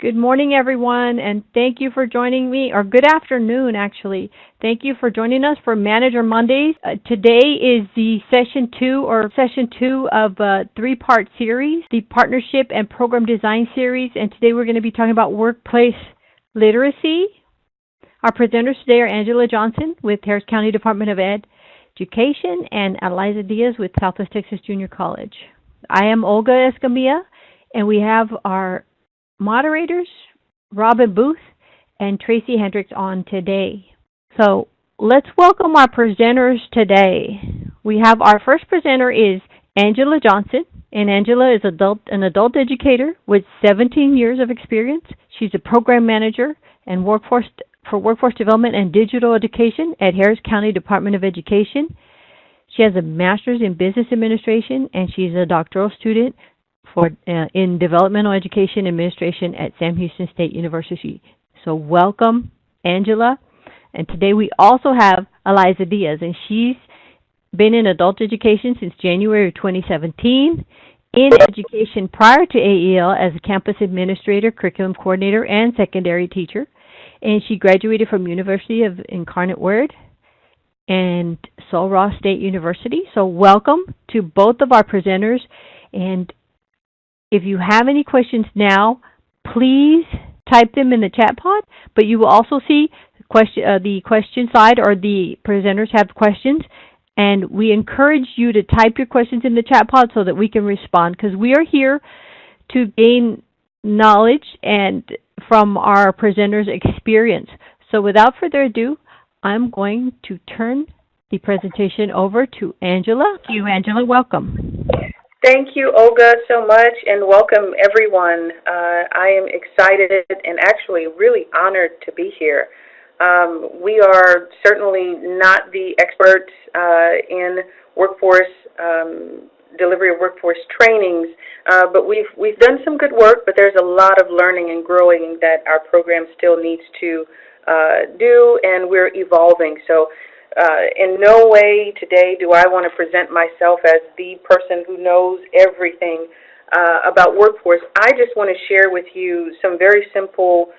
Good morning, everyone, and thank you for joining me, or good afternoon, actually. Thank you for joining us for Manager Mondays. Today is the session two of a three-part series, the Partnership and Program Design Series, and today we're going to be talking about workplace literacy. Our presenters today are Angela Johnson with Harris County Department of Education and Eliza Diaz with Southwest Texas Junior College. I am Olga Escamilla, and we have our moderators, Robin Booth and Tracy Hendricks on today. So let's welcome our presenters today. We have our first presenter is Angela Johnson, and Angela is an adult educator with 17 years of experience. She's a program manager and workforce development and digital education at Harris County Department of Education. She has a master's in business administration, and she's a doctoral student in developmental education administration at Sam Houston State University. So welcome, Angela. And today we also have Eliza Diaz, and she's been in adult education since January of 2017, in education prior to AEL as a campus administrator, curriculum coordinator, and secondary teacher. And she graduated from University of Incarnate Word and Sul Ross State University. So welcome to both of our presenters. And if you have any questions now, please type them in the chat pod, but you will also see the question side, or the presenters have questions, and we encourage you to type your questions in the chat pod so that we can respond, because we are here to gain knowledge and from our presenters' experience. So without further ado, I'm going to turn the presentation over to Angela. Thank you, Angela. Welcome. Thank you, Olga, so much, and welcome, everyone. I am excited and actually really honored to be here. We are certainly not the experts in workforce delivery of workforce trainings, but we've done some good work. But there's a lot of learning and growing that our program still needs to do, and we're evolving. So. In no way today do I want to present myself as the person who knows everything about workforce. I just want to share with you some very simple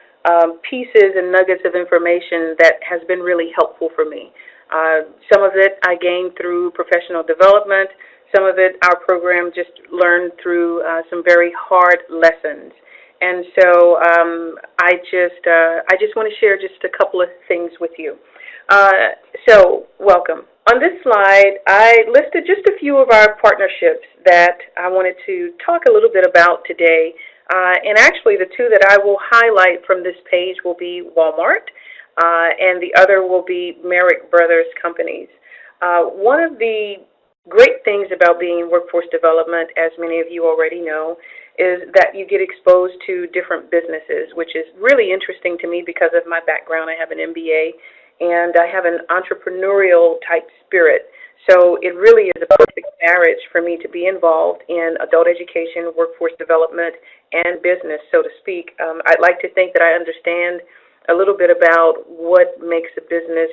pieces and nuggets of information that has been really helpful for me. Some of it I gained through professional development. Some of it our program just learned through some very hard lessons. And so I just want to share just a couple of things with you. So, welcome. On this slide, I listed just a few of our partnerships that I wanted to talk a little bit about today. And actually, the two that I will highlight from this page will be Walmart, and the other will be Merrick Brothers Companies. One of the great things about being in workforce development, as many of you already know, is that you get exposed to different businesses, which is really interesting to me because of my background. I have an MBA. And I have an entrepreneurial type spirit. So it really is a perfect marriage for me to be involved in adult education, workforce development, and business, so to speak. I'd like to think that I understand a little bit about what makes a business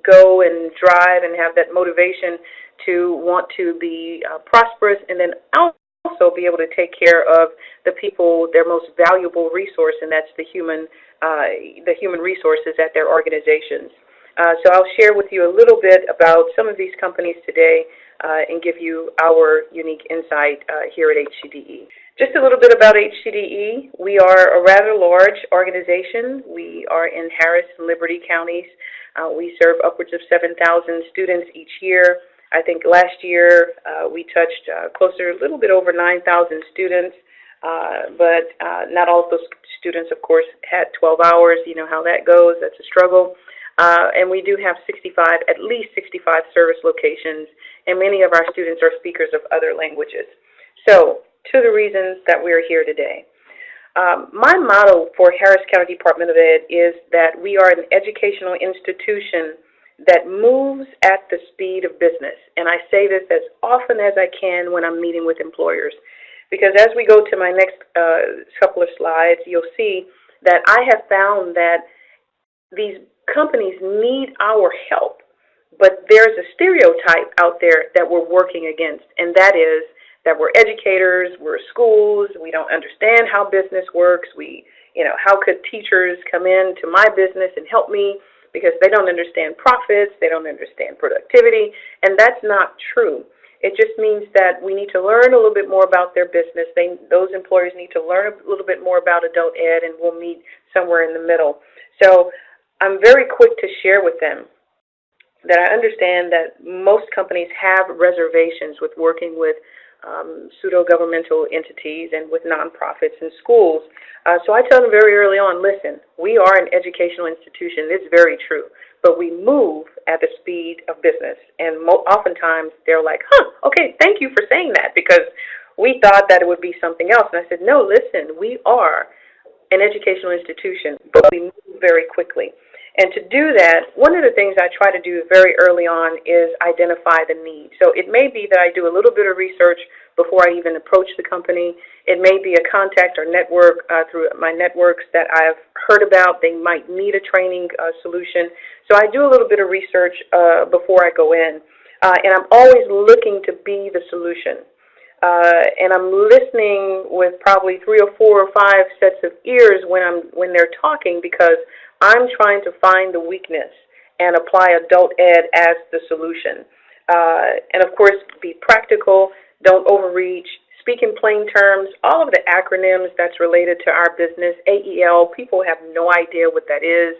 go and drive and have that motivation to want to be prosperous, and then also be able to take care of the people, their most valuable resource, and that's the human resources at their organizations. So I'll share with you a little bit about some of these companies today and give you our unique insight here at HCDE. Just a little bit about HCDE. We are a rather large organization. We are in Harris and Liberty counties. We serve upwards of 7,000 students each year. I think last year we touched a little bit over 9,000 students, but not all of those students, of course, had 12 hours. You know how that goes. That's a struggle. And we do have at least 65 service locations, and many of our students are speakers of other languages. So, to the reasons that we're here today. My motto for Harris County Department of Ed is that we are an educational institution that moves at the speed of business. And I say this as often as I can when I'm meeting with employers. Because as we go to my next couple of slides, you'll see that I have found that these companies need our help, but there's a stereotype out there that we're working against, and that is that we're educators, we're schools, we don't understand how business works, we how could teachers come into my business and help me because they don't understand profits, they don't understand productivity, and that's not true. It just means that we need to learn a little bit more about their business. Those employers need to learn a little bit more about adult ed, and we'll meet somewhere in the middle. So I'm very quick to share with them that I understand that most companies have reservations with working with pseudo-governmental entities and with nonprofits and schools. So I tell them very early on, listen, we are an educational institution. It's very true. But we move at the speed of business. And oftentimes they're like, okay, thank you for saying that because we thought that it would be something else. And I said, no, listen, we are an educational institution, but we move very quickly. And to do that, one of the things I try to do very early on is identify the need. So it may be that I do a little bit of research before I even approach the company. It may be a contact or network through my networks that I've heard about. They might need a training solution. So I do a little bit of research before I go in. And I'm always looking to be the solution. And I'm listening with probably 3 or 4 or 5 sets of ears when they're talking because I'm trying to find the weakness and apply adult ed as the solution. And of course, be practical, don't overreach, speak in plain terms, all of the acronyms that's related to our business. AEL, people have no idea what that is.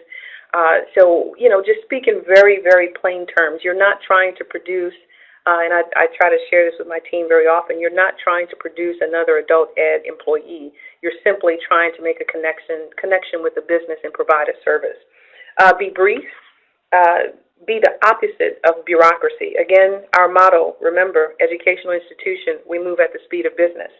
So, just speak in very, very plain terms. You're not trying to produce, and I try to share this with my team very often, you're not trying to produce another adult ed employee. You're simply trying to make a connection with the business and provide a service. Be brief. Be the opposite of bureaucracy. Again, our motto, remember, educational institution, we move at the speed of business.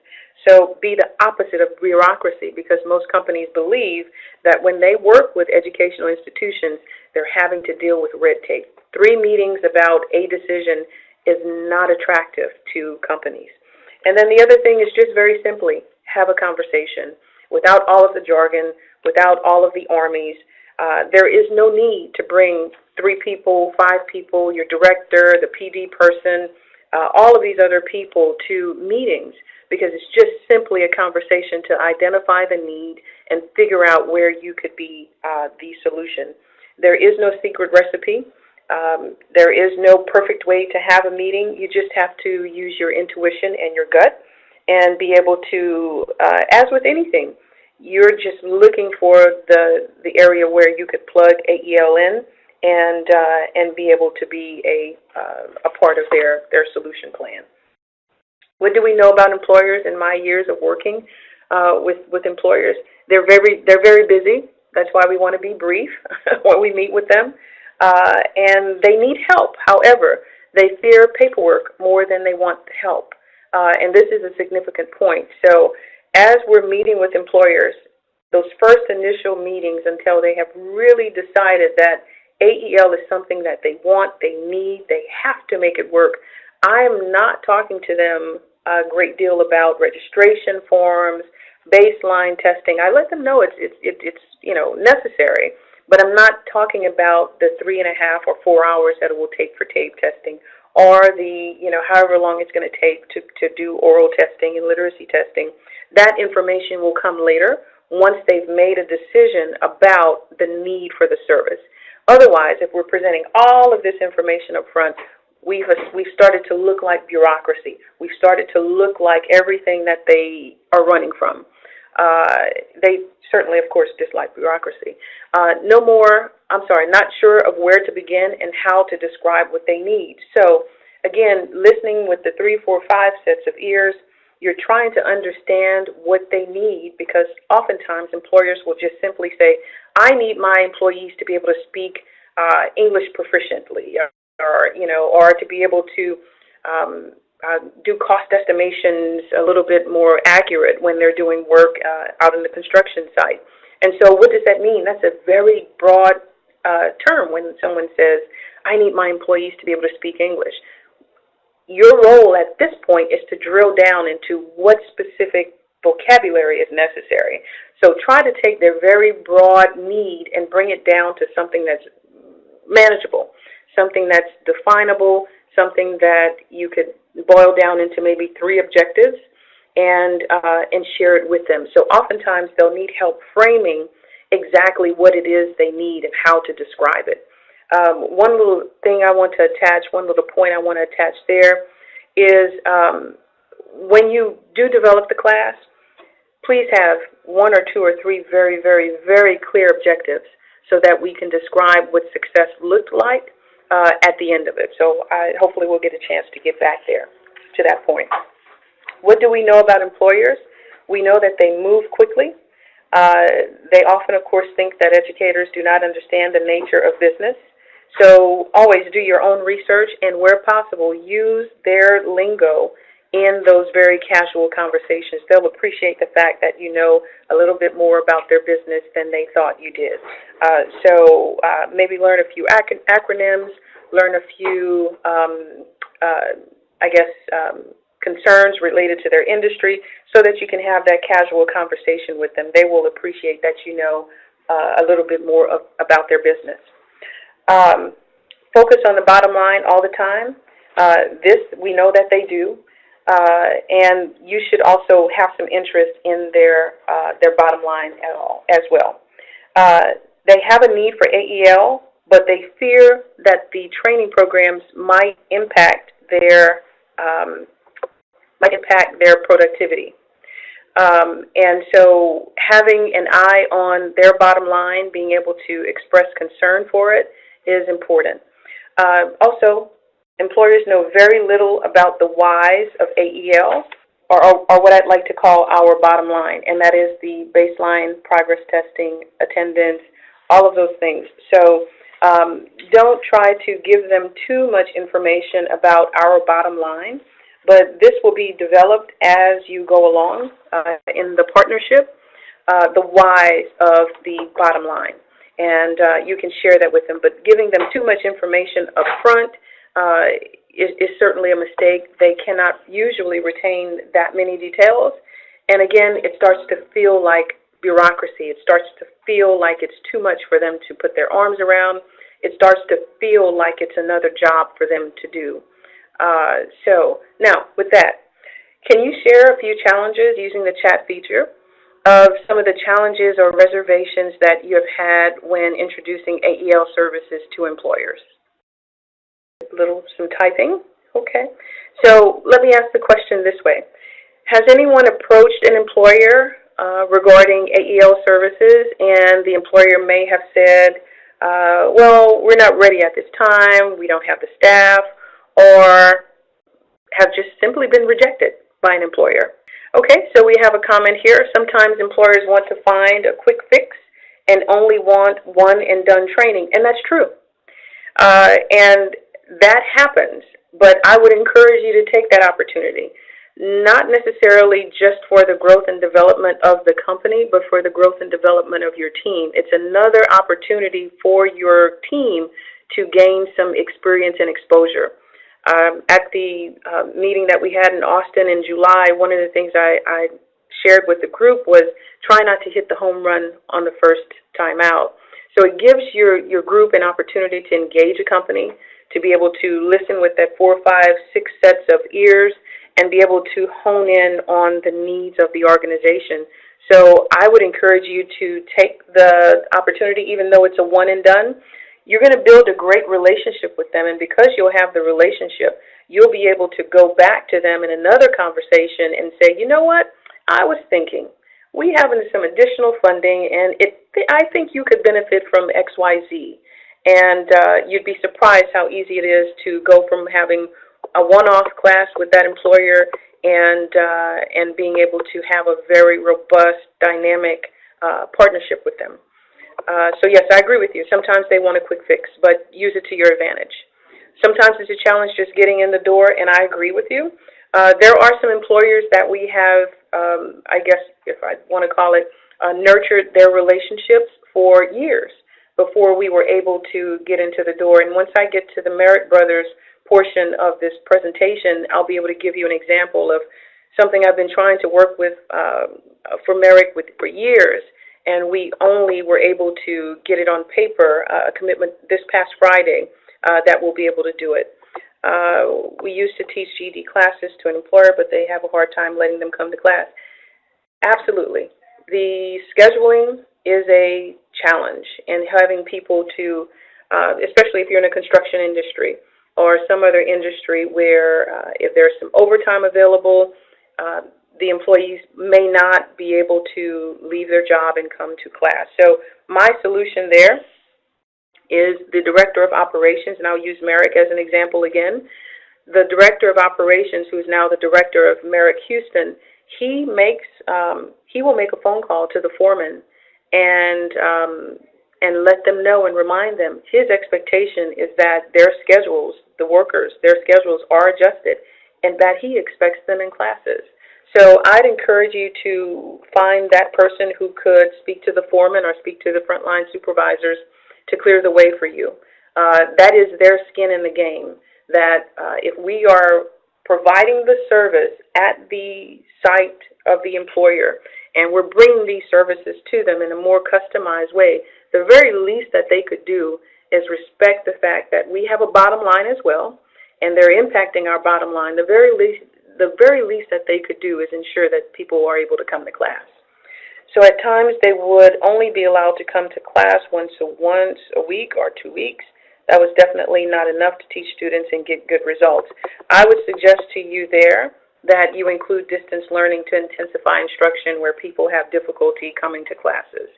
So be the opposite of bureaucracy because most companies believe that when they work with educational institutions, they're having to deal with red tape. 3 meetings about a decision is not attractive to companies. And then the other thing is just very simply have a conversation without all of the jargon, without all of the armies. There is no need to bring 3 people, 5 people, your director, the PD person, all of these other people to meetings because it's just simply a conversation to identify the need and figure out where you could be the solution. There is no secret recipe. There is no perfect way to have a meeting. You just have to use your intuition and your gut and be able to, as with anything, you're just looking for the area where you could plug AEL in and be able to be a part of their solution plan. What do we know about employers in my years of working with employers? They're very busy. That's why we want to be brief when we meet with them. And they need help. However, they fear paperwork more than they want help. And this is a significant point. So as we're meeting with employers, those first initial meetings until they have really decided that AEL is something that they want, they need, they have to make it work, I am not talking to them a great deal about registration forms, baseline testing. I let them know it's necessary, but I'm not talking about the 3.5 or 4 hours that it will take for tape testing or the, however long it's going to take to do oral testing and literacy testing. That information will come later once they've made a decision about the need for the service. Otherwise, if we're presenting all of this information up front, we've started to look like bureaucracy. We've started to look like everything that they are running from. They certainly, of course, dislike bureaucracy. Not sure of where to begin and how to describe what they need. So, again, listening with the 3, 4, 5 sets of ears, you're trying to understand what they need because oftentimes employers will just simply say, I need my employees to be able to speak English proficiently or to be able to do cost estimations a little bit more accurate when they're doing work out in the construction site. And so what does that mean? That's a very broad term when someone says, I need my employees to be able to speak English. Your role at this point is to drill down into what specific vocabulary is necessary. So try to take their very broad need and bring it down to something that's manageable, something that's definable, something that you could boil down into maybe 3 objectives and share it with them. So oftentimes they'll need help framing exactly what it is they need and how to describe it. One little thing I want to attach, one little point I want to attach there is when you do develop the class, please have one or two or three very, very, very clear objectives so that we can describe what success looked like at the end of it. So hopefully we'll get a chance to get back there to that point. What do we know about employers? We know that they move quickly. They often, of course, think that educators do not understand the nature of business. So always do your own research and, where possible, use their lingo in those very casual conversations. They'll appreciate the fact that you know a little bit more about their business than they thought you did. So maybe learn a few acronyms, learn a few, concerns related to their industry so that you can have that casual conversation with them. They will appreciate that you know a little bit more about their business. Focus on the bottom line all the time. This, we know that they do. And you should also have some interest in their bottom line as well. They have a need for AEL, but they fear that the training programs might impact their productivity. And so having an eye on their bottom line, being able to express concern for it is important. Also, employers know very little about the whys of AEL, or what I'd like to call our bottom line, and that is the baseline, progress testing, attendance, all of those things. So don't try to give them too much information about our bottom line, but this will be developed as you go along in the partnership, the whys of the bottom line. And you can share that with them, but giving them too much information up front is certainly a mistake. They cannot usually retain that many details. And again, it starts to feel like bureaucracy. It starts to feel like it's too much for them to put their arms around. It starts to feel like it's another job for them to do. So now, with that, can you share a few challenges using the chat feature of some of the challenges or reservations that you have had when introducing AEL services to employers? Some typing. Okay. So let me ask the question this way. Has anyone approached an employer regarding AEL services, and the employer may have said, well, we're not ready at this time, we don't have the staff, or have just simply been rejected by an employer? Okay, so we have a comment here. Sometimes employers want to find a quick fix and only want one and done training, and that's true. And that happens, but I would encourage you to take that opportunity, not necessarily just for the growth and development of the company, but for the growth and development of your team. It's another opportunity for your team to gain some experience and exposure. At the meeting that we had in Austin in July, one of the things I shared with the group was try not to hit the home run on the first time out. So it gives your group an opportunity to engage a company, to be able to listen with that 4, 5, 6 sets of ears and be able to hone in on the needs of the organization. So I would encourage you to take the opportunity, even though it's a one and done. You're going to build a great relationship with them, and because you'll have the relationship, you'll be able to go back to them in another conversation and say, you know what, I was thinking, we have some additional funding, and I think you could benefit from XYZ. And you'd be surprised how easy it is to go from having a one-off class with that employer and being able to have a very robust, dynamic partnership with them. So yes, I agree with you. Sometimes they want a quick fix, but use it to your advantage. Sometimes it's a challenge just getting in the door, and I agree with you. There are some employers that we have, I guess if I want to call it, nurtured their relationships for years before we were able to get into the door. And once I get to the Merritt Brothers portion of this presentation, I'll be able to give you an example of something I've been trying to work with for Merritt for years, and we only were able to get it on paper, a commitment this past Friday, that we'll be able to do it. We used to teach GED classes to an employer, but they have a hard time letting them come to class. Absolutely. The scheduling is a challenge, and having people to, especially if you're in a construction industry or some other industry where if there's some overtime available, the employees may not be able to leave their job and come to class. So my solution there is the Director of Operations, and I'll use Merrick as an example again. The Director of Operations, who is now the Director of Merrick Houston, he will make a phone call to the foreman and let them know and remind them. His expectation is that their schedules, the workers, their schedules are adjusted, and that he expects them in classes. So I'd encourage you to find that person who could speak to the foreman or speak to the frontline supervisors to clear the way for you. That is their skin in the game, that if we are providing the service at the site of the employer and we're bringing these services to them in a more customized way, the very least that they could do is respect the fact that we have a bottom line as well, and they're impacting our bottom line. The very least that they could do is ensure that people are able to come to class. So at times they would only be allowed to come to class once a week or 2 weeks. That was definitely not enough to teach students and get good results. I would suggest to you there that you include distance learning to intensify instruction where people have difficulty coming to classes.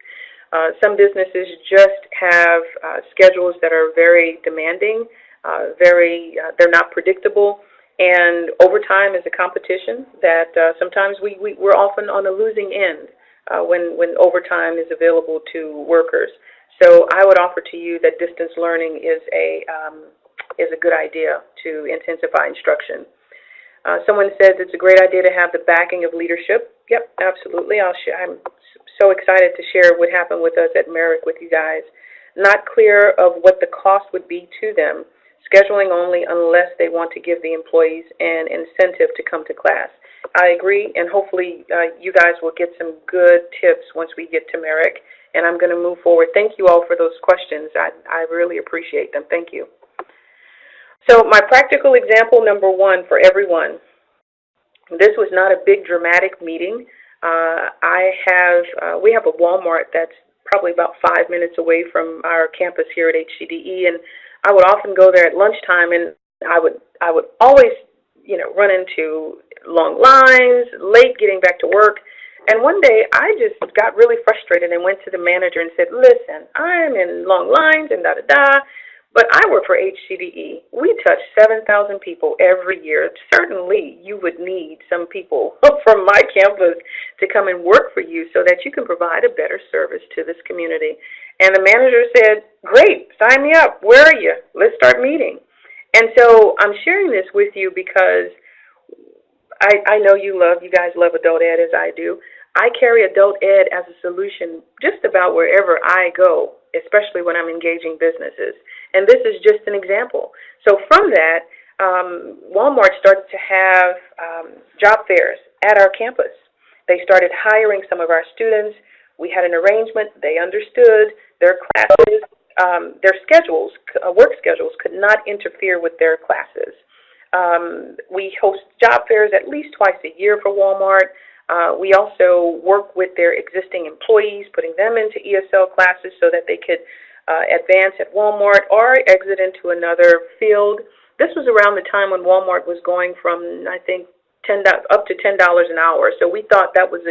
Some businesses just have schedules that are very demanding, they're not predictable, and overtime is a competition that sometimes we're often on the losing end when overtime is available to workers. So I would offer to you that distance learning is a good idea to intensify instruction. Someone says it's a great idea to have the backing of leadership. Yep, absolutely. I'm so excited to share what happened with us at Merrick with you guys. Not clear of what the cost would be to them, scheduling only unless they want to give the employees an incentive to come to class. I agree, and hopefully you guys will get some good tips once we get to Merrick, and I'm going to move forward. Thank you all for those questions. I really appreciate them. Thank you. So my practical example number one for everyone, this was not a big dramatic meeting. We have a Walmart that's probably about 5 minutes away from our campus here at HCDE, and I would often go there at lunchtime, and I would always, run into long lines, late getting back to work. And one day I just got really frustrated and went to the manager and said, listen, I'm in long lines and da-da-da, but I work for HCDE. We touch 7,000 people every year. Certainly you would need some people from my campus to come and work for you so that you can provide a better service to this community. And the manager said, great, sign me up. Where are you? Let's start meeting. And so I'm sharing this with you because I know you guys love adult ed as I do. I carry adult ed as a solution just about wherever I go, especially when I'm engaging businesses. And this is just an example. So from that, Walmart started to have job fairs at our campus. They started hiring some of our students. We had an arrangement. They understood their classes, their schedules, work schedules could not interfere with their classes. We host job fairs at least twice a year for Walmart. We also work with their existing employees, putting them into ESL classes so that they could advance at Walmart or exit into another field. This was around the time when Walmart was going from, I think, up to $10 an hour. So we thought that was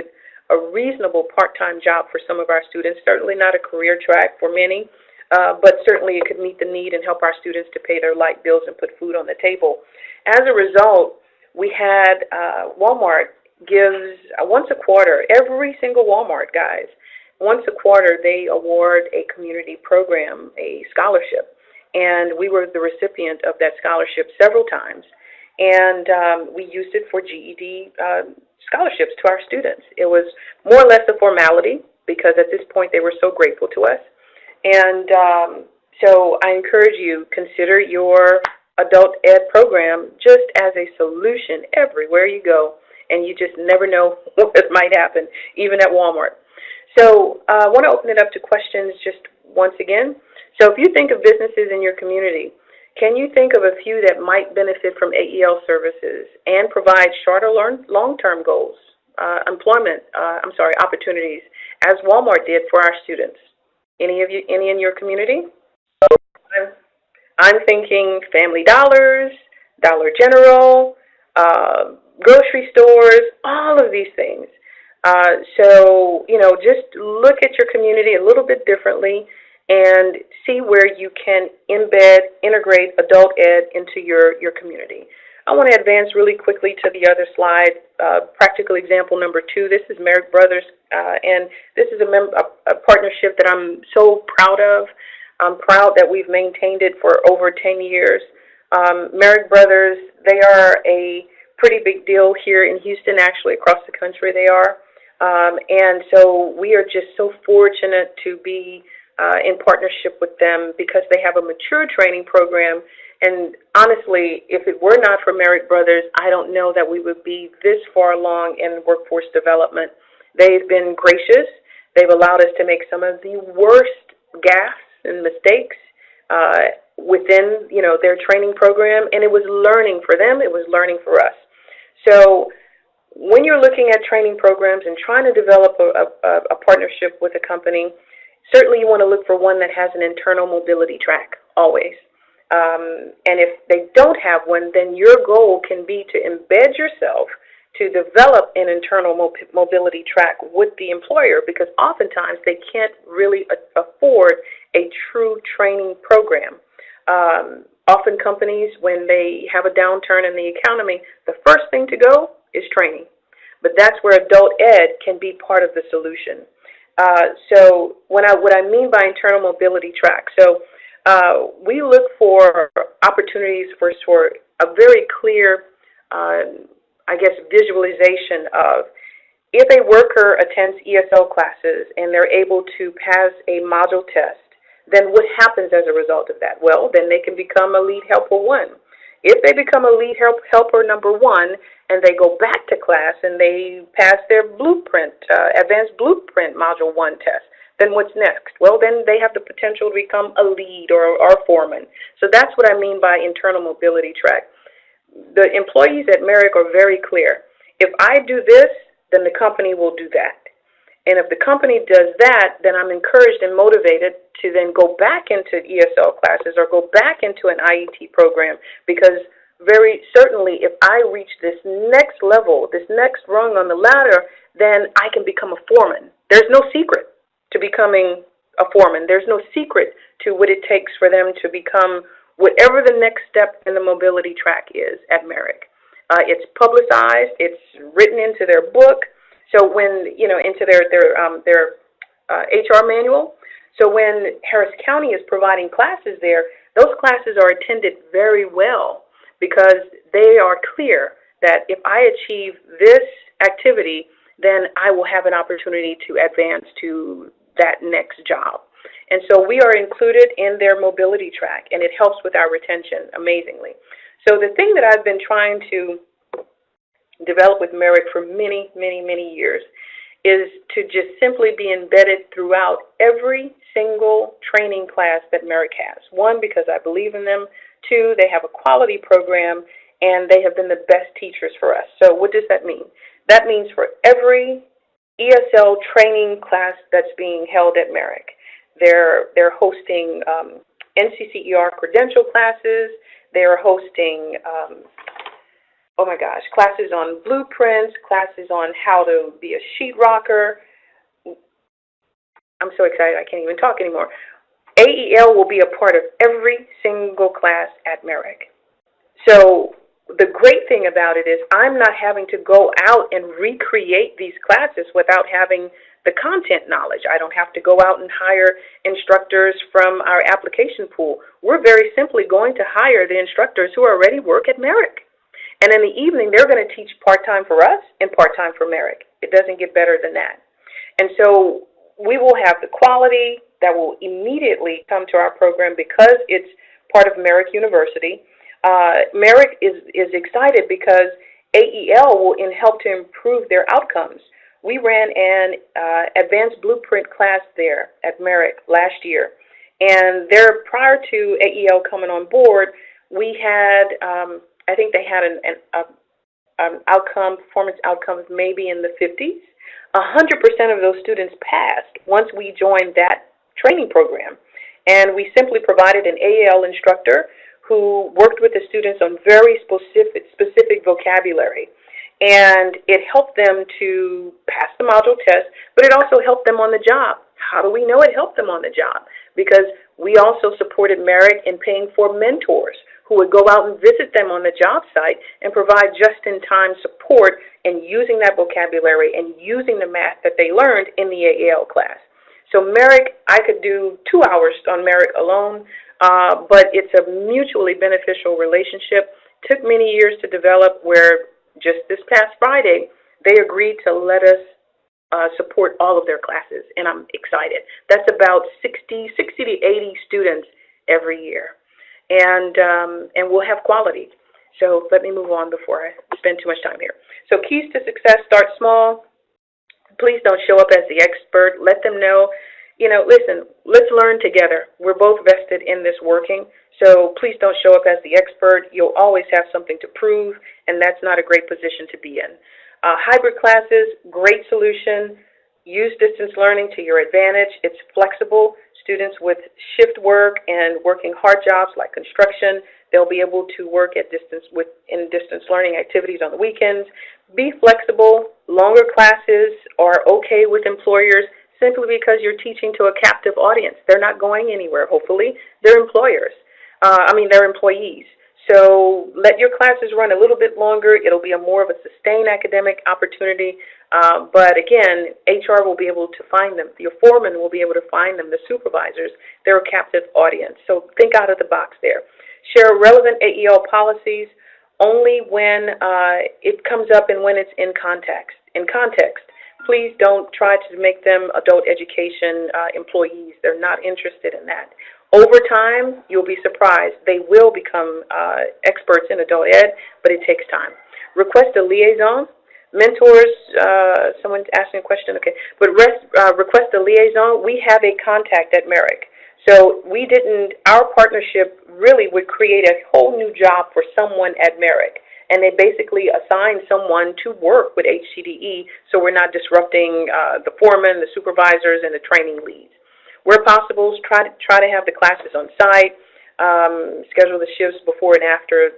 a reasonable part-time job for some of our students, certainly not a career track for many, but certainly it could meet the need and help our students to pay their light bills and put food on the table. As a result, we had Walmart gives once a quarter, every single Walmart, guys, once a quarter they award a community program, a scholarship, and we were the recipient of that scholarship several times, and we used it for GED scholarships to our students. It was more or less a formality because at this point they were so grateful to us, and so I encourage you, consider your adult ed program just as a solution everywhere you go. And you just never know what might happen, even at Walmart. So I want to open it up to questions just once again. So if you think of businesses in your community, Can you think of a few that might benefit from AEL services and provide short or long-term goals, opportunities, as Walmart did for our students? Any in your community? I'm thinking Family Dollars, Dollar General, grocery stores, all of these things. So, just look at your community a little bit differently and see where you can integrate adult ed into your community. I want to advance really quickly to the other slide, practical example number 2. This is Merrick Brothers, and this is a partnership that I'm so proud of. I'm proud that we've maintained it for over 10 years. Merrick Brothers, they are a pretty big deal here in Houston, actually across the country they are. And so we are just so fortunate to be in partnership with them because they have a mature training program. And honestly, if it were not for Merrick Brothers, I don't know that we would be this far along in workforce development. They've been gracious. They've allowed us to make some of the worst gaffes and mistakes within, their training program, and it was learning for them. It was learning for us. So when you're looking at training programs and trying to develop a partnership with a company, certainly you want to look for one that has an internal mobility track, always. And if they don't have one, then your goal can be to embed yourself to develop an internal mobility track with the employer, because oftentimes they can't really afford a true training program. Often companies, when they have a downturn in the economy, the first thing to go is training. But that's where adult ed can be part of the solution. So what I mean by internal mobility track, so we look for opportunities for a very clear, visualization of if a worker attends ESL classes and they're able to pass a module test, then what happens as a result of that? Well, then they can become a lead helper 1. If they become a lead helper number 1 and they go back to class and they pass their advanced blueprint module 1 test, then what's next? Well, then they have the potential to become a lead or foreman. So that's what I mean by internal mobility track. The employees at Merrick are very clear. If I do this, then the company will do that. And if the company does that, then I'm encouraged and motivated to then go back into ESL classes or go back into an IET program, because very certainly if I reach this next level, this next rung on the ladder, then I can become a foreman. There's no secret to becoming a foreman. There's no secret to what it takes for them to become whatever the next step in the mobility track is at Merrick. It's publicized. It's written into their book. So when, into their HR manual. So when Harris County is providing classes there, those classes are attended very well because they are clear that if I achieve this activity, then I will have an opportunity to advance to that next job. And so we are included in their mobility track, and it helps with our retention amazingly. So the thing that I've been trying to develop with Merrick for many, many, many years is to just simply be embedded throughout every single training class that Merrick has. 1, because I believe in them. 2, they have a quality program, and they have been the best teachers for us. So what does that mean? That means for every ESL training class that's being held at Merrick, they're hosting NCCER credential classes. They're hosting classes on blueprints, classes on how to be a sheetrocker. I'm so excited I can't even talk anymore. AEL will be a part of every single class at Merrick. So the great thing about it is I'm not having to go out and recreate these classes without having the content knowledge. I don't have to go out and hire instructors from our application pool. We're very simply going to hire the instructors who already work at Merrick. And in the evening, they're going to teach part-time for us and part-time for Merrick. It doesn't get better than that. And so we will have the quality that will immediately come to our program because it's part of Merrick University. Merrick is excited because AEL will help to improve their outcomes. We ran an advanced blueprint class there at Merrick last year, And there, prior to AEL coming on board, we had, I think they had an outcome, performance outcomes maybe in the 50s. 100% of those students passed once we joined that training program. And we simply provided an AEL instructor who worked with the students on very specific vocabulary. And it helped them to pass the module test, but it also helped them on the job. How do we know it helped them on the job? Because we also supported Merrick in paying for mentors who would go out and visit them on the job site and provide just-in-time support in using that vocabulary and using the math that they learned in the AEL class. So Merrick, I could do 2 hours on Merrick alone, but it's a mutually beneficial relationship. Took many years to develop, where just this past Friday, they agreed to let us support all of their classes, and I'm excited. That's about 60 to 80 students every year, and we'll have quality. So let me move on before I spend too much time here. So keys to success: start small. Please don't show up as the expert. Let them know, listen, let's learn together. We're both vested in this working, so please don't show up as the expert. You'll always have something to prove, and that's not a great position to be in. Hybrid classes, great solution. Use distance learning to your advantage. It's flexible. Students with shift work and working hard jobs like construction, they'll be able to work at distance in distance learning activities on the weekends. Be flexible. Longer classes are okay with employers simply because you're teaching to a captive audience. They're not going anywhere, hopefully. They're they're employees. So let your classes run a little bit longer. It'll be more of a sustained academic opportunity. But again, HR will be able to find them. Your foreman will be able to find them, the supervisors. They're a captive audience. So think out of the box there. Share relevant AEL policies only when it comes up and when it's in context. Please don't try to make them adult education employees. They're not interested in that. Over time, you'll be surprised. They will become experts in adult ed, but it takes time. Request a liaison. Mentors, someone's asking a question, okay. But request a liaison. We have a contact at Merrick. So our partnership really would create a whole new job for someone at Merrick. And they basically assign someone to work with HCDE, so we're not disrupting the foremen, the supervisors, and the training leads. Where possible, try to have the classes on site, schedule the shifts before and after,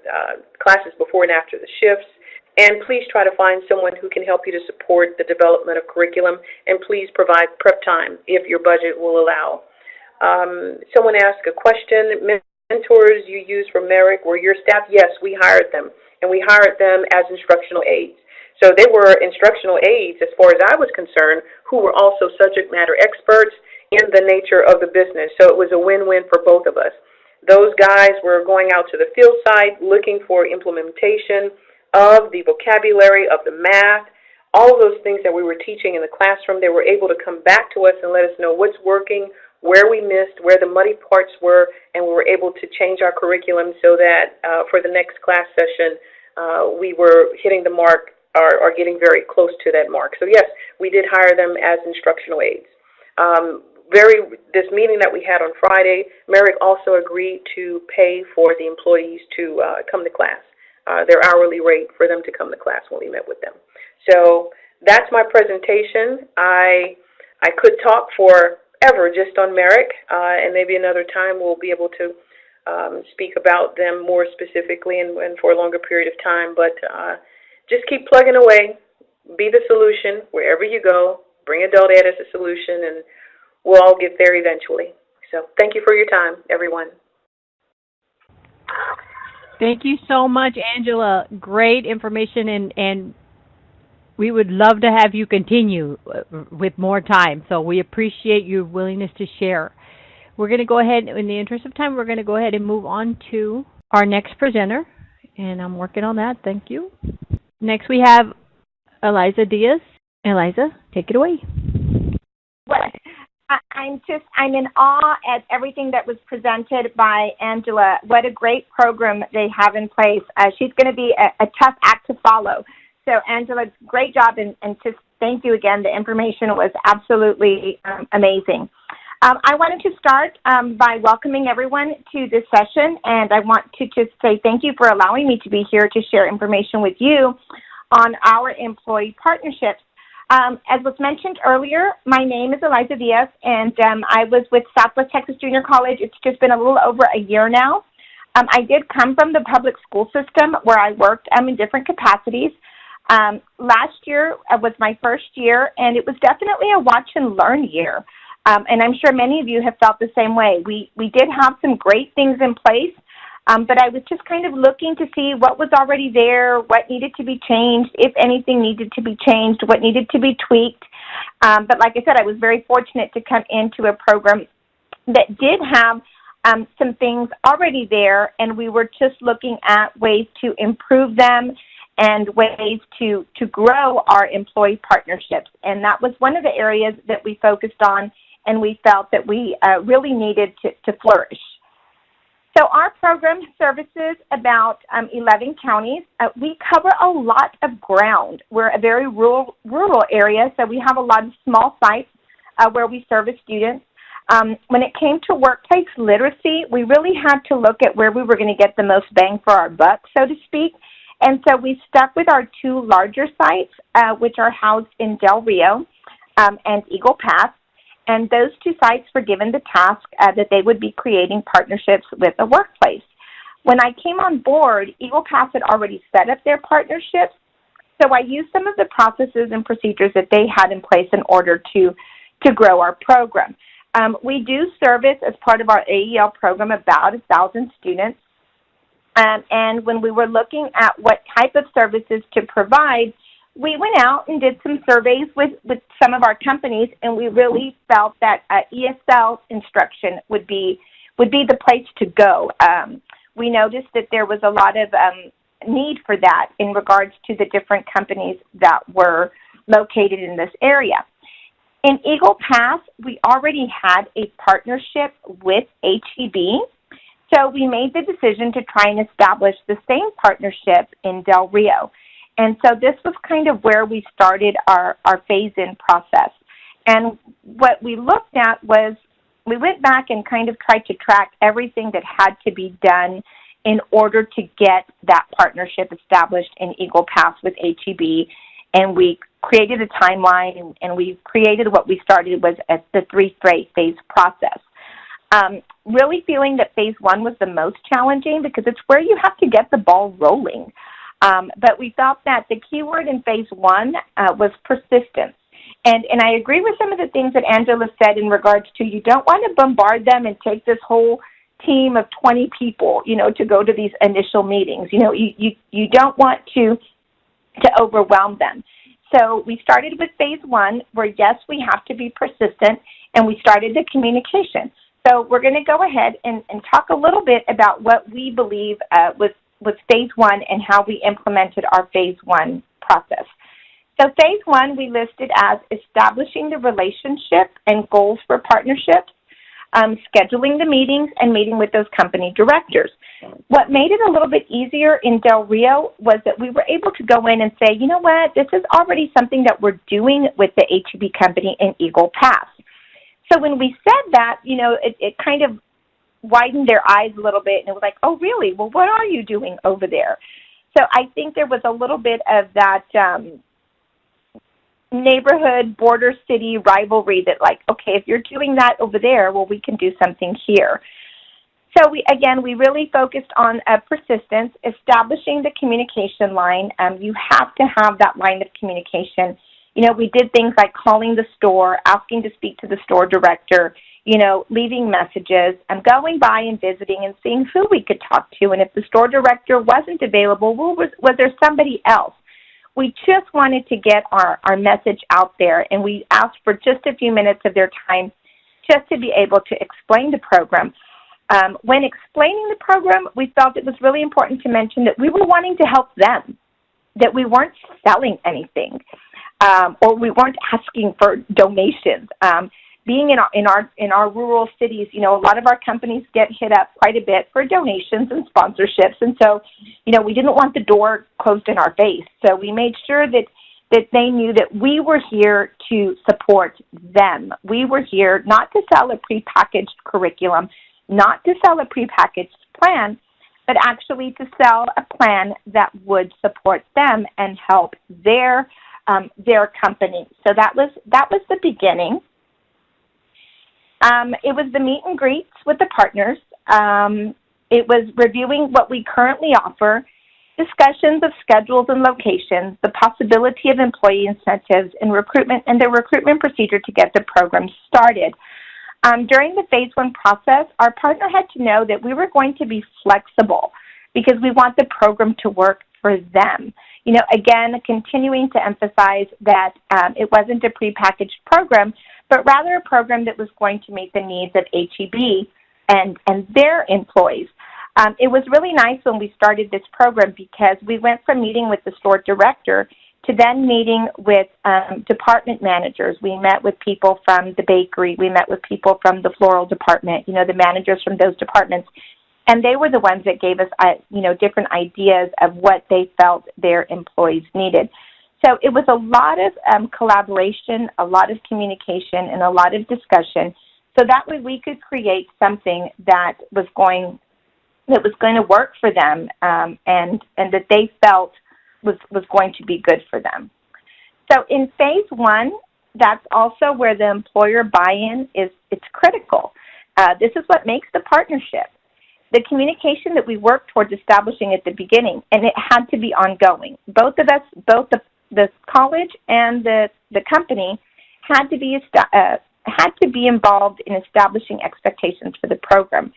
classes before and after the shifts, and please try to find someone who can help you to support the development of curriculum, and please provide prep time if your budget will allow. Someone asked a question: mentors you use for Merrick were your staff? Yes, we hired them, and we hired them as instructional aides. So they were instructional aides, as far as I was concerned, who were also subject matter experts in the nature of the business. So it was a win-win for both of us. Those guys were going out to the field site, looking for implementation of the vocabulary, of the math, all of those things that we were teaching in the classroom. They were able to come back to us and let us know what's working, where we missed, where the muddy parts were, and we were able to change our curriculum so that for the next class session, we were hitting the mark or getting very close to that mark. So yes, we did hire them as instructional aides. This meeting that we had on Friday, Merrick also agreed to pay for the employees to come to class, their hourly rate for them to come to class when we met with them. So that's my presentation. I could talk forever just on Merrick, and maybe another time we'll be able to speak about them more specifically and for a longer period of time. But just keep plugging away. Be the solution wherever you go. Bring adult ed as a solution, and we'll all get there eventually. So thank you for your time, everyone. Thank you so much, Angela. Great information, and we would love to have you continue with more time. So we appreciate your willingness to share. We're going to go ahead, in the interest of time, we're going to go ahead and move on to our next presenter, and I'm working on that. Thank you. Next we have Eliza Diaz. Eliza, take it away. Well, I'm in awe at everything that was presented by Angela. What a great program they have in place. She's going to be a tough act to follow. So, Angela, great job, and just thank you again. The information was absolutely amazing. I wanted to start by welcoming everyone to this session, and I want to just say thank you for allowing me to be here to share information with you on our employee partnerships. As was mentioned earlier, my name is Eliza Diaz, and I was with Southwest Texas Junior College. It's just been a little over a year now. I did come from the public school system where I worked in different capacities. Last year was my first year, and it was definitely a watch and learn year. And I'm sure many of you have felt the same way. We did have some great things in place, but I was just kind of looking to see what was already there, what needed to be changed, if anything needed to be changed, what needed to be tweaked. But like I said, I was very fortunate to come into a program that did have some things already there, and we were just looking at ways to improve them and ways to grow our employee partnerships. And that was one of the areas that we focused on, and we felt that we really needed to flourish. So our program services about 11 counties. We cover a lot of ground. We're a very rural area, so we have a lot of small sites where we service students. When it came to workplace literacy, we really had to look at where we were going to get the most bang for our buck, so to speak. And so we stuck with our two larger sites, which are housed in Del Rio and Eagle Pass. And those two sites were given the task that they would be creating partnerships with a workplace. When I came on board, Eagle Pass had already set up their partnerships, so I used some of the processes and procedures that they had in place in order to grow our program. We do service, as part of our AEL program, about 1,000 students. And when we were looking at what type of services to provide, we went out and did some surveys with some of our companies, and we really felt that ESL instruction would be the place to go. We noticed that there was a lot of need for that in regards to the different companies that were located in this area. In Eagle Pass, we already had a partnership with HEB, so we made the decision to try and establish the same partnership in Del Rio. And so this was kind of where we started our phase-in process. And what we looked at was we went back and kind of tried to track everything that had to be done in order to get that partnership established in Eagle Pass with HEB. And we created a timeline, and we created what we started was the 3-phase process. Really feeling that phase one was the most challenging because it's where you have to get the ball rolling. But we felt that the key word in phase one was persistence. And I agree with some of the things that Angela said in regards to you don't want to bombard them and take this whole team of 20 people, to go to these initial meetings. You don't want to overwhelm them. So we started with phase one where, yes, we have to be persistent, and we started the communication. So we're going to go ahead and talk a little bit about what we believe was phase one and how we implemented our phase one process. So phase one we listed as establishing the relationship and goals for partnerships, scheduling the meetings, and meeting with those company directors. What made it a little bit easier in Del Rio was that we were able to go in and say, you know what, this is already something that we're doing with the HEB company in Eagle Pass. So when we said that, it kind of widened their eyes a little bit, and it was like, oh, really? Well, what are you doing over there? So I think there was a little bit of that neighborhood, border city rivalry that, like, okay, if you're doing that over there, well, we can do something here. So we really focused on persistence, establishing the communication line. You have to have that line of communication. We did things like calling the store, asking to speak to the store director, leaving messages, and going by and visiting and seeing who we could talk to. And if the store director wasn't available, was there somebody else? We just wanted to get our message out there, and we asked for just a few minutes of their time just to be able to explain the program. When explaining the program, we felt it was really important to mention that we were wanting to help them, that we weren't selling anything, or we weren't asking for donations. Being in our rural cities, a lot of our companies get hit up quite a bit for donations and sponsorships, and so, we didn't want the door closed in our face. So we made sure that that they knew that we were here to support them. We were here not to sell a prepackaged curriculum, not to sell a prepackaged plan, but actually to sell a plan that would support them and help their company. So that was the beginning. It was the meet and greets with the partners. It was reviewing what we currently offer, discussions of schedules and locations, the possibility of employee incentives, and recruitment and the recruitment procedure to get the program started. During the phase 1 process, our partner had to know that we were going to be flexible because we want the program to work for them. You know, again, continuing to emphasize that it wasn't a prepackaged program, but rather a program that was going to meet the needs of HEB and their employees. It was really nice when we started this program because we went from meeting with the store director to then meeting with department managers. We met with people from the bakery. We met with people from the floral department, you know, the managers from those departments. And they were the ones that gave us, different ideas of what they felt their employees needed. So it was a lot of collaboration, a lot of communication, and a lot of discussion. So that way we could create something that was going to work for them, and that they felt was going to be good for them. So in phase 1, that's also where the employer buy-in it's critical. This is what makes the partnership. The communication that we worked towards establishing at the beginning, and it had to be ongoing. Both of us, both the college and the company, had to be involved in establishing expectations for the program.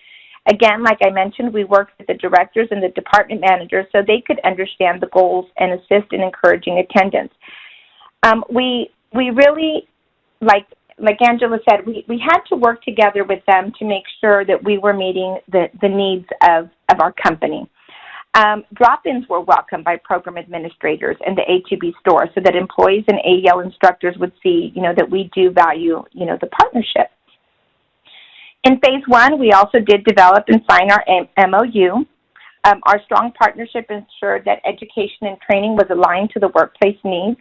Again, like I mentioned, we worked with the directors and the department managers so they could understand the goals and assist in encouraging attendance. We really, like Angela said, we had to work together with them to make sure that we were meeting the needs of our company. Drop-ins were welcomed by program administrators and the HEB store so that employees and AEL instructors would see, that we do value, the partnership. In phase 1, we also did develop and sign our MOU. Our strong partnership ensured that education and training was aligned to the workplace needs.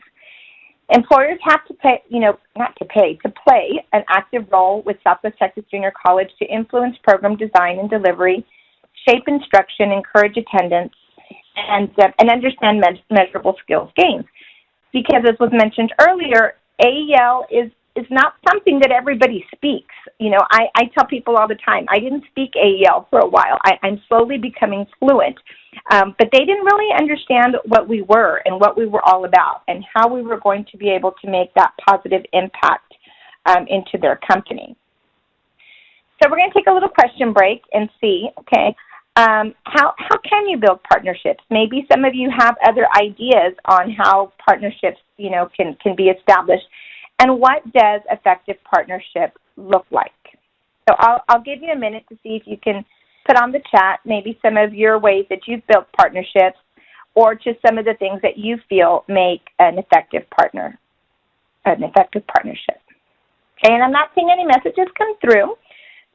Employers have to play an active role with Southwest Texas Junior College to influence program design and delivery, shape instruction, encourage attendance, and understand measurable skills gains. Because as was mentioned earlier, AEL is not something that everybody speaks. I tell people all the time, I didn't speak AEL for a while. I'm slowly becoming fluent. But they didn't really understand what we were and what we were all about and how we were going to be able to make that positive impact into their company. So we're going to take a little question break and see, how can you build partnerships? Maybe some of you have other ideas on how partnerships, can be established. And what does effective partnership look like? So I'll give you a minute to see if you can put on the chat maybe some of your ways that you've built partnerships or just some of the things that you feel make an effective partnership. Okay, and I'm not seeing any messages come through.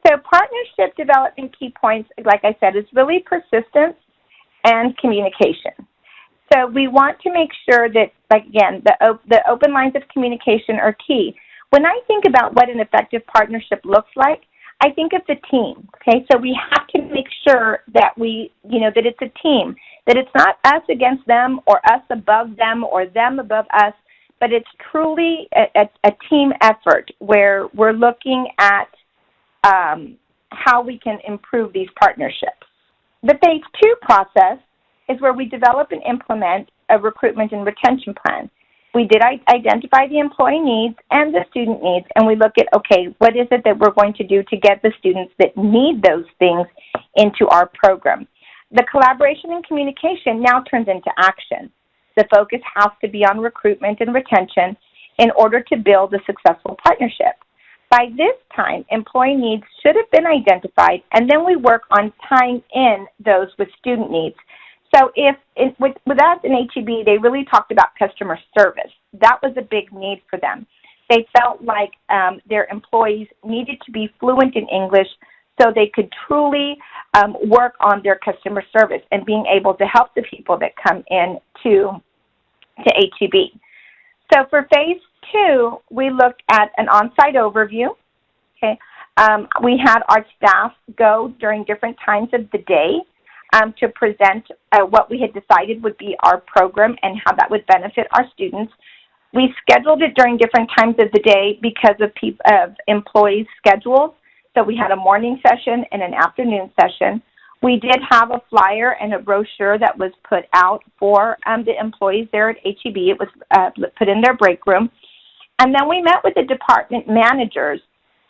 So partnership development key points, like I said, is really persistence and communication. So we want to make sure that, the open lines of communication are key. When I think about what an effective partnership looks like, I think of the team, okay? So we have to make sure that that it's a team, that it's not us against them or us above them or them above us, but it's truly a team effort where we're looking at how we can improve these partnerships. The phase 2 process is where we develop and implement a recruitment and retention plan. We did identify the employee needs and the student needs, and we look at, what is it that we're going to do to get the students that need those things into our program? The collaboration and communication now turns into action. The focus has to be on recruitment and retention in order to build a successful partnership. By this time, employee needs should have been identified, and then we work on tying in those with student needs. So with us in HEB, they really talked about customer service. That was a big need for them. They felt like their employees needed to be fluent in English so they could truly work on their customer service and being able to help the people that come in to HEB. So for phase 2, we looked at an on-site overview. Okay, we had our staff go during different times of the day to present what we had decided would be our program and how that would benefit our students. We scheduled it during different times of the day because of employees' schedules. So we had a morning session and an afternoon session. We did have a flyer and a brochure that was put out for the employees there at HEB. It was put in their break room. And then we met with the department managers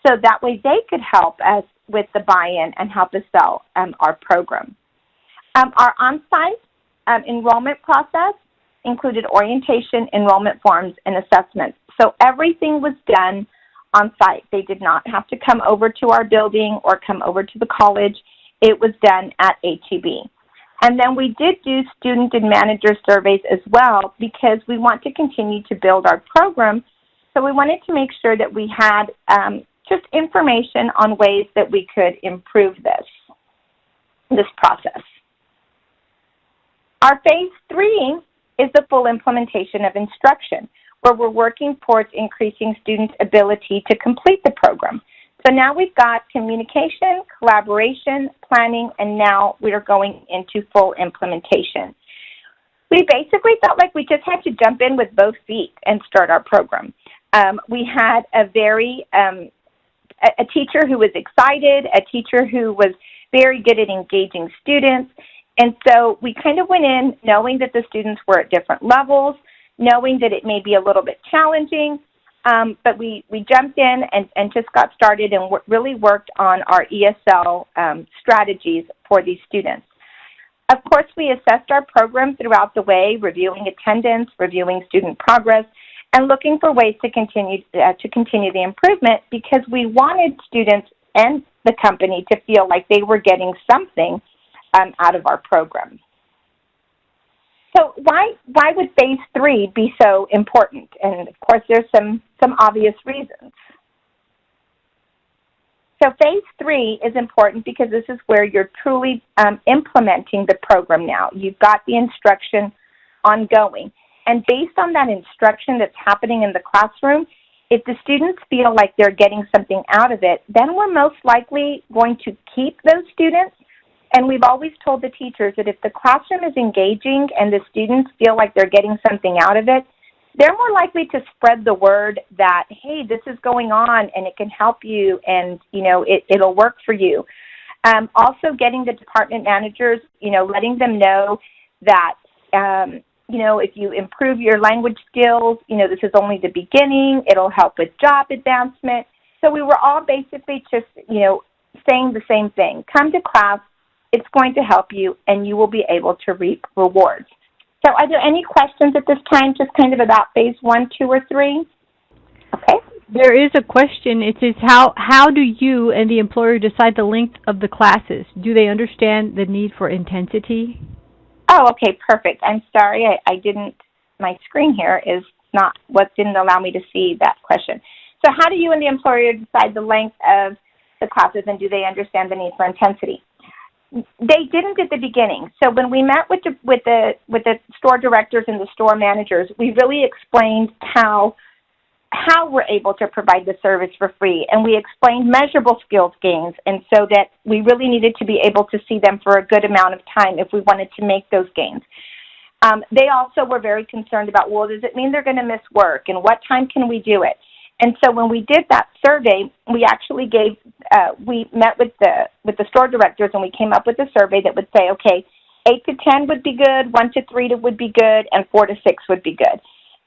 so that way they could help us with the buy-in and help us sell our program. Our on-site enrollment process included orientation, enrollment forms, and assessments. So everything was done on-site. They did not have to come over to our building or come over to the college. It was done at HEB. And then we did do student and manager surveys as well because we want to continue to build our program. So we wanted to make sure that we had just information on ways that we could improve this process. Our phase 3 is the full implementation of instruction, where we're working towards increasing students' ability to complete the program. So now we've got communication, collaboration, planning, and now we are going into full implementation. We basically felt like we just had to jump in with both feet and start our program. We had a teacher who was excited, a teacher who was very good at engaging students, and so we kind of went in knowing that the students were at different levels, knowing that it may be a little bit challenging, but we jumped in and just got started and really worked on our ESL strategies for these students. Of course, we assessed our program throughout the way, reviewing attendance, reviewing student progress, and looking for ways to continue the improvement because we wanted students and the company to feel like they were getting something out of our program. So why would phase 3 be so important? And of course, there's some obvious reasons. So phase 3 is important because this is where you're truly implementing the program now. You've got the instruction ongoing. And based on that instruction that's happening in the classroom, if the students feel like they're getting something out of it, then we're most likely going to keep those students. And we've always told the teachers that if the classroom is engaging and the students feel like they're getting something out of it, they're more likely to spread the word that, hey, this is going on and it can help you and, it'll work for you. Also getting the department managers, letting them know that, if you improve your language skills, this is only the beginning. It'll help with job advancement. So we were all basically just, saying the same thing. Come to class. It's going to help you, and you will be able to reap rewards. So are there any questions at this time, just kind of about phase 1, 2, or 3? Okay. There is a question. It says, how do you and the employer decide the length of the classes? Do they understand the need for intensity? Oh, okay, perfect. I'm sorry, I didn't, my screen here is not what didn't allow me to see that question. So how do you and the employer decide the length of the classes, and do they understand the need for intensity? They didn't at the beginning. So when we met with the store directors and the store managers, we really explained how we're able to provide the service for free, and we explained measurable skills gains, and so that we really needed to be able to see them for a good amount of time if we wanted to make those gains. They also were very concerned about, well, does it mean they're going to miss work, and what time can we do it? And so when we did that survey, we actually we met with the store directors, and we came up with a survey that would say, okay, 8 to 10 would be good, 1 to 3 would be good, and 4 to 6 would be good.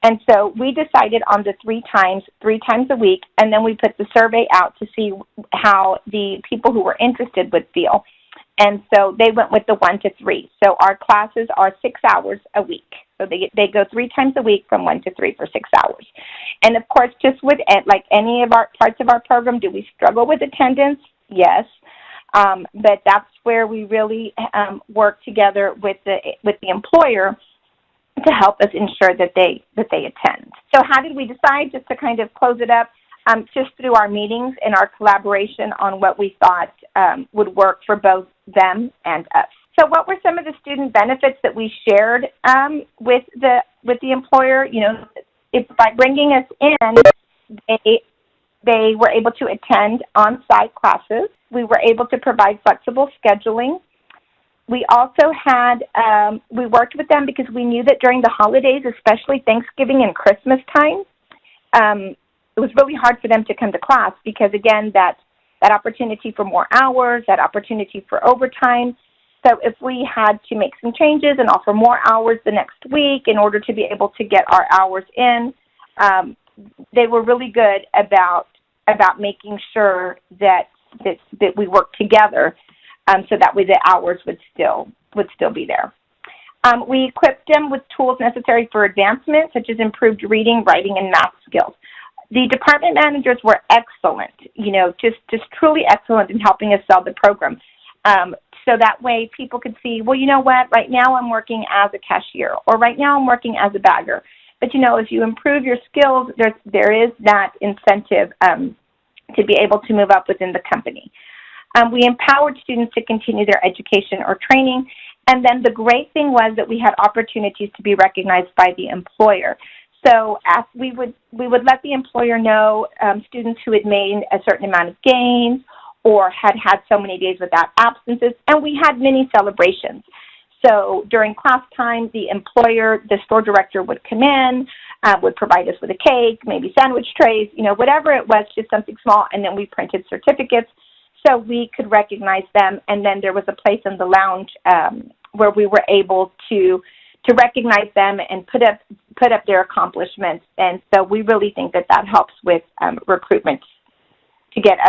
And so we decided on the 3 times a week, and then we put the survey out to see how the people who were interested would feel. And so they went with the 1 to 3. So our classes are 6 hours a week. So they go 3 times a week from 1 to 3 for 6 hours. And of course, just with like any of our parts of our program, do we struggle with attendance? Yes. But that's where we really work together with the employer to help us ensure that they attend. So how did we decide, just to kind of close it up? Just through our meetings and our collaboration on what we thought would work for both them and us. So what were some of the student benefits that we shared with the employer? by bringing us in, they were able to attend on-site classes. We were able to provide flexible scheduling. We also had, we worked with them because we knew that during the holidays, especially Thanksgiving and Christmas time, it was really hard for them to come to class because, again, that opportunity for more hours, that opportunity for overtime. So if we had to make some changes and offer more hours the next week in order to be able to get our hours in, they were really good about making sure that we worked together, so that way the hours would still be there. We equipped them with tools necessary for advancement, such as improved reading, writing, and math skills. The department managers were excellent, just truly excellent in helping us sell the program. So that way people could see, well, you know what, right now I'm working as a cashier, or right now I'm working as a bagger. But, if you improve your skills, there is that incentive to be able to move up within the company. We empowered students to continue their education or training. And then the great thing was that we had opportunities to be recognized by the employer. So as we would let the employer know students who had made a certain amount of gains or had so many days without absences, and we had many celebrations. So during class time, the employer, the store director would come in, would provide us with a cake, maybe sandwich trays, whatever it was, just something small, and then we printed certificates so we could recognize them. And then there was a place in the lounge where we were able to recognize them and put up their accomplishments. And so we really think that helps with recruitment to get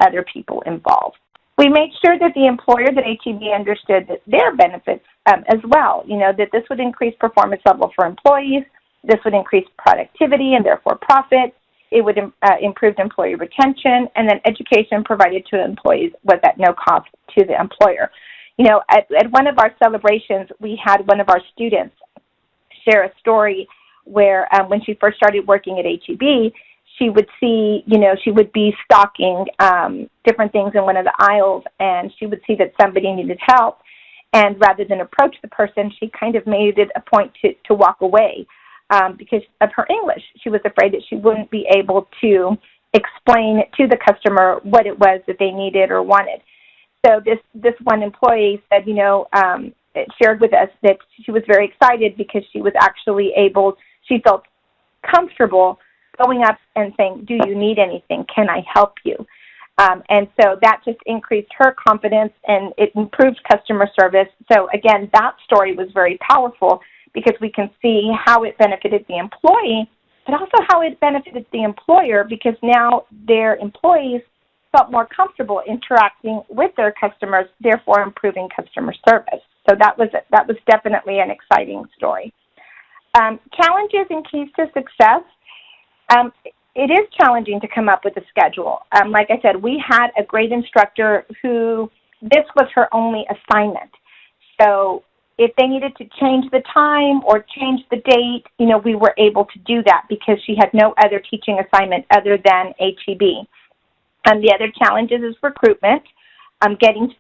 other people involved. We made sure that the employer, that HEB, understood that their benefits as well, that this would increase performance level for employees, this would increase productivity and therefore profit, it would improve employee retention, and then education provided to employees was at no cost to the employer. At one of our celebrations, we had one of our students share a story where when she first started working at HEB, she would see, she would be stocking different things in one of the aisles, and she would see that somebody needed help. And rather than approach the person, she kind of made it a point to walk away because of her English. She was afraid that she wouldn't be able to explain to the customer what it was that they needed or wanted. So this one employee said, shared with us that she was very excited because she was actually she felt comfortable going up and saying, do you need anything? Can I help you? And so that just increased her confidence and it improved customer service. So again, that story was very powerful because we can see how it benefited the employee, but also how it benefited the employer because now their employees felt more comfortable interacting with their customers, therefore improving customer service. So that was definitely an exciting story. Challenges and keys to success. It is challenging to come up with a schedule. Like I said, we had a great instructor who this was her only assignment. So if they needed to change the time or change the date, we were able to do that because she had no other teaching assignment other than HEB. The other challenges is recruitment, getting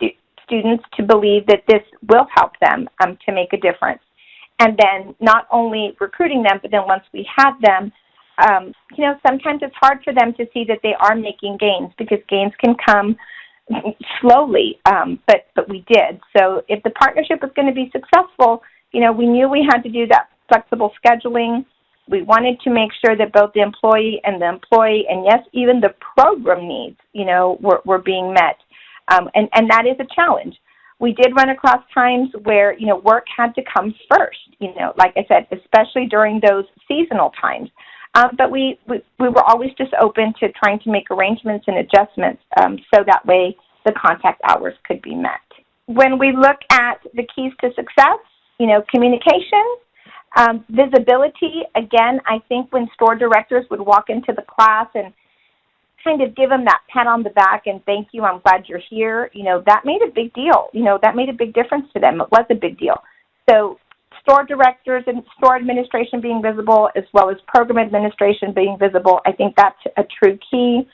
students to believe that this will help them to make a difference. And then not only recruiting them, but then once we have them, sometimes it's hard for them to see that they are making gains because gains can come slowly, but we did. So if the partnership was going to be successful, we knew we had to do that flexible scheduling. We wanted to make sure that both the employee and the employee, and yes, even the program needs, were being met. And that is a challenge. We did run across times where, work had to come first, like I said, especially during those seasonal times. But we were always just open to trying to make arrangements and adjustments so that way the contact hours could be met. When we look at the keys to success, communication, visibility, again, I think when store directors would walk into the class and kind of give them that pat on the back and thank you, I'm glad you're here, that made a big deal. That made a big difference to them. It was a big deal. So store directors and store administration being visible as well as program administration being visible, I think that's a true key.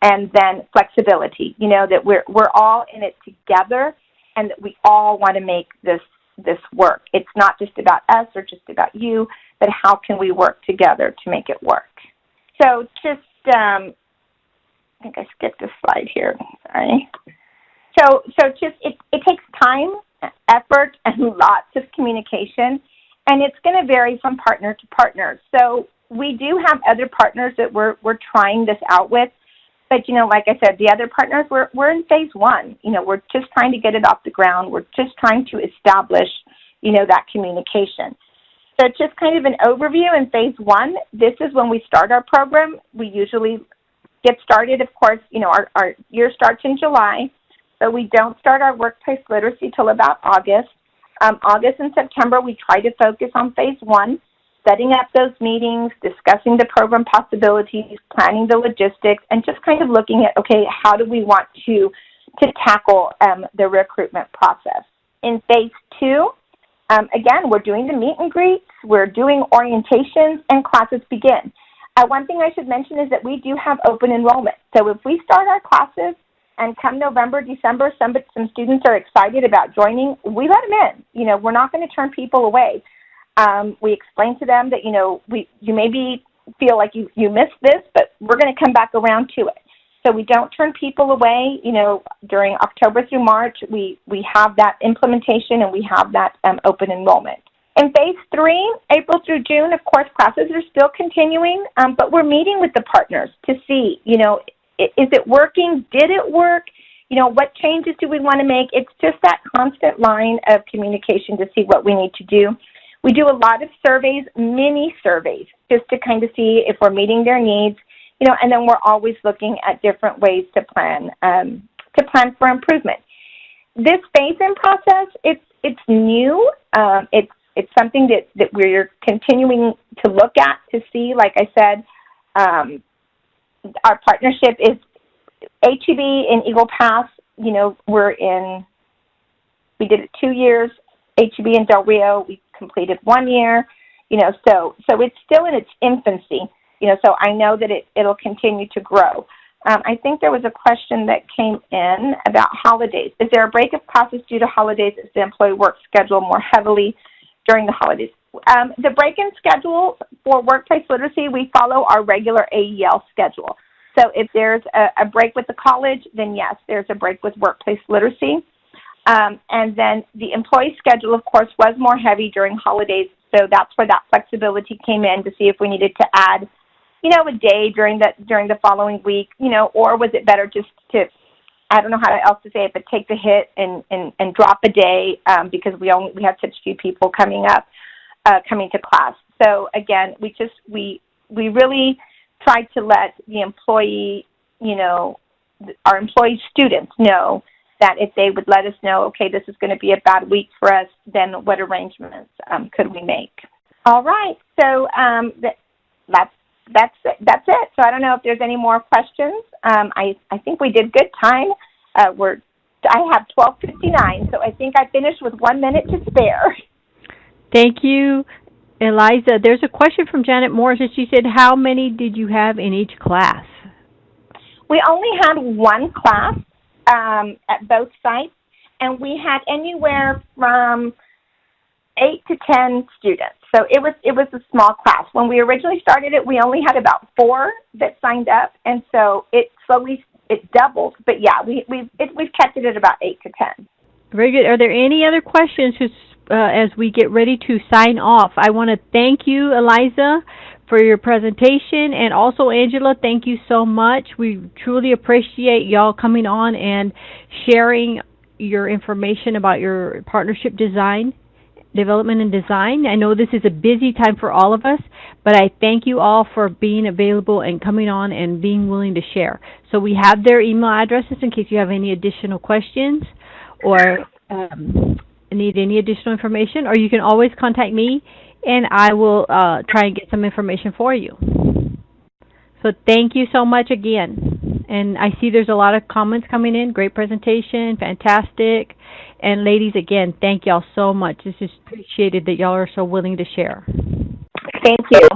And then flexibility, that we're all in it together and that we all want to make this work. It's not just about us or just about you, but how can we work together to make it work? So just, I think I skipped a slide here, sorry. So just, it takes time, effort, and lots of communication, and it's going to vary from partner to partner. So we do have other partners that we're trying this out with, but, you know, like I said, the other partners, we're in phase one. You know, we're just trying to get it off the ground. We're just trying to establish, you know, that communication. So just kind of an overview in phase one, this is when we start our program. We usually get started, of course, you know, our year starts in July, but we don't start our workplace literacy till about August. August and September, we try to focus on phase one, setting up those meetings, discussing the program possibilities, planning the logistics, and just kind of looking at, okay, how do we want to tackle the recruitment process. In phase two, again, we're doing the meet and greets, we're doing orientations, and classes begin. One thing I should mention is that we do have open enrollment. So if we start our classes and come November, December, some students are excited about joining, we let them in. You know, we're not going to turn people away. We explain to them that, you know, you maybe feel like you missed this, but we're going to come back around to it. So we don't turn people away. You know, during October through March, we have that implementation and we have that open enrollment. In phase three, April through June, of course, classes are still continuing, but we're meeting with the partners to see, you know, is it working? Did it work? You know, what changes do we want to make? It's just that constant line of communication to see what we need to do. We do a lot of surveys, mini surveys, just to kind of see if we're meeting their needs, you know, and then we're always looking at different ways to plan for improvement. This phase-in process, it's new. It's something that we're continuing to look at to see. Like I said, our partnership is HEB in Eagle Pass. You know, we did it 2 years. HEB in Del Rio, we completed 1 year. You know, so it's still in its infancy. You know, so I know that it'll continue to grow. I think there was a question that came in about holidays. Is there a break of classes due to holidays as the employee work schedule more heavily during the holidays? The break-in schedule for workplace literacy, we follow our regular AEL schedule. So if there's a break with the college, then yes, there's a break with workplace literacy. And then the employee schedule, of course, was more heavy during holidays, so that's where that flexibility came in to see if we needed to add, you know, a day during the following week, you know, or was it better just to, I don't know how else to say it, but take the hit and drop a day because we had such few people coming to class. So again, we really tried to let the employee, you know, our employee students know that if they would let us know, okay, this is going to be a bad week for us, then what arrangements could we make? All right, so that's it. So I don't know if there's any more questions. I think we did good time. I have 12:59, so I think I finished with 1 minute to spare. Thank you, Eliza. There's a question from Janet Morris, and she said, how many did you have in each class? We only had one class at both sites, and we had anywhere from 8 to 10 students. So it was a small class. When we originally started it, we only had about 4 that signed up, and so it doubled. But yeah, we've kept it at about 8 to 10. Very good. Are there any other questions as we get ready to sign off? I want to thank you, Eliza, for your presentation, and also Angela, thank you so much. We truly appreciate y'all coming on and sharing your information about your partnership development and design. I know this is a busy time for all of us, but I thank you all for being available and coming on and being willing to share. So we have their email addresses in case you have any additional questions or need any additional information, or you can always contact me and I will try and get some information for you. So thank you so much again. And I see there's a lot of comments coming in. Great presentation, fantastic. And ladies, again, thank y'all so much. This is appreciated that y'all are so willing to share. Thank you.